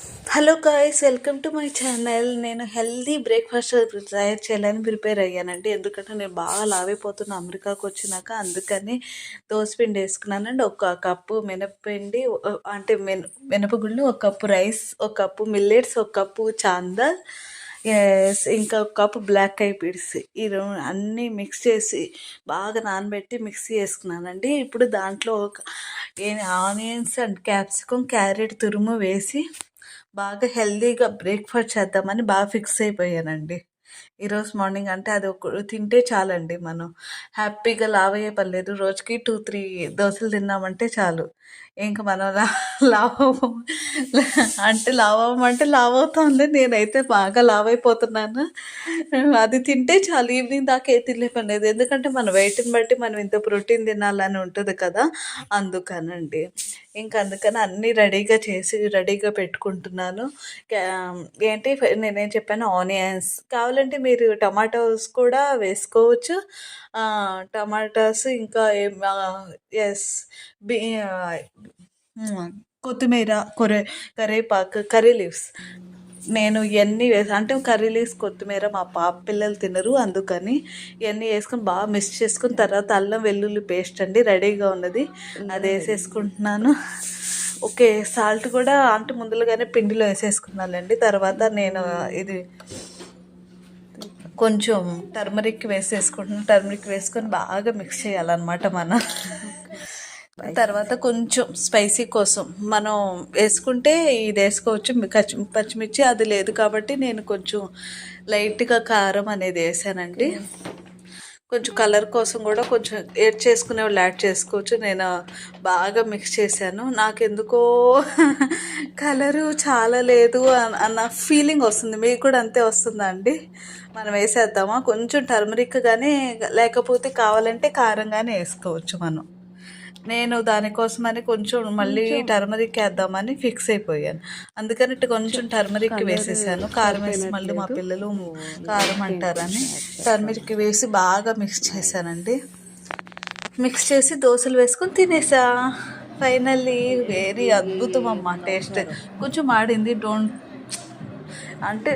Hello guys, welcome to my channel. నేను healthy breakfast తయారు చేయాలని ప్రిపేర్ అయ్యానండి. ఎందుకంటే నేను బాగా లావైపోతున్నా అమెరికాకు వచ్చినాక. అందుకని దోసపిండి వేసుకున్నానండి. ఒక కప్పు మినప్పిండి, అంటే మినపగుళ్ళు, ఒక కప్పు రైస్, ఒక కప్పు మిల్లెట్స్, ఒక కప్పు చాందల్, ఇంకా ఒక కప్పు బ్లాక్ ఐ పీడ్స్. ఈ అన్నీ మిక్స్ చేసి బాగా నానబెట్టి మిక్సీ వేసుకున్నానండి. ఇప్పుడు దాంట్లో ఆనియన్స్ అండ్ క్యాప్సికమ్, క్యారెట్ తురుము వేసి బాగా హెల్తీగా బ్రేక్ఫాస్ట్ చేద్దామని బాగా ఫిక్స్ అయిపోయానండి. ఈరోజు మార్నింగ్ అంటే అది ఒక తింటే చాలండి, మనం హ్యాపీగా లావ్ అయ్యే పని లేదు. రోజుకి 2-3 దోశలు తిన్నామంటే చాలు. ఇంక మనం లావ్ అంటే లావ్ అవ్వమంటే లావ్ అవుతాంలే. నేనైతే బాగా లావ్ అయిపోతున్నాను. అది తింటే చాలు, ఈవినింగ్ దాకా ఏ తినలే పని లేదు. ఎందుకంటే మన వెయిట్ని బట్టి మనం ఇంత ప్రోటీన్ తినాలని ఉంటుంది కదా, అందుకనండి. అందుకని అన్నీ రెడీగా పెట్టుకుంటున్నాను. ఏంటి నేనేం చెప్పాను, ఆనియన్స్ కావాలంటే మీరు టమాటోస్ కూడా వేసుకోవచ్చు. టమాటాస్ ఇంకా ఎస్ బి కొత్తిమీర, కరివేపాకు, కర్రీ లీవ్స్. నేను ఇవన్నీ అంటే కర్రీ లీవ్స్, కొత్తిమీర మా పాప పిల్లలు తినరు, అందుకని ఇవన్నీ వేసుకొని బాగా మిక్స్ చేసుకుని తర్వాత అల్లం వెల్లుల్లి పేస్ట్ అండి రెడీగా ఉన్నది, అది వేసేసుకుంటున్నాను. ఓకే, సాల్ట్ కూడా అంటే ముందుగానే పిండిలో వేసేసుకున్నానండి. తర్వాత నేను ఇది కొంచెం టర్మరిక్ వేసేసుకుంటున్నాను. టర్మరిక్ వేసుకొని బాగా మిక్స్ చేయాలన్నమాట మనం. తర్వాత కొంచెం స్పైసీ కోసం మనం వేసుకుంటే ఇది వేసుకోవచ్చు, పచ్చిమిర్చి అది లేదు కాబట్టి నేను కొంచెం లైట్గా కారం అనేది వేసానండి. కొంచెం కలర్ కోసం కూడా కొంచెం యాడ్ చేసుకునే వాళ్ళు యాడ్ చేసుకోవచ్చు. నేను బాగా మిక్స్ చేశాను. నాకెందుకో కలరు చాలా లేదు అన్న ఫీలింగ్ వస్తుంది. మీకు కూడా అంతే వస్తుందా అండి? మనం వేసేద్దామా? కొంచెం టర్మరిక్ కానీ, లేకపోతే కావాలంటే కారం కానీ వేసుకోవచ్చు మనం. నేను దానికోసమని కొంచెం మళ్ళీ టర్మరిక్ వేద్దామని ఫిక్స్ అయిపోయాను. అందుకని కొంచెం టర్మరిక్ వేసేసాను. కారం వేసి మళ్ళీ మా పిల్లలు కారం అంటారని టర్మరిక్ వేసి బాగా మిక్స్ చేశానండి. మిక్స్ చేసి దోశలు వేసుకొని తినేసా. ఫైనల్లీ వెరీ అద్భుతం అమ్మ, టేస్ట్ కొంచెం ఆడింది. అంటే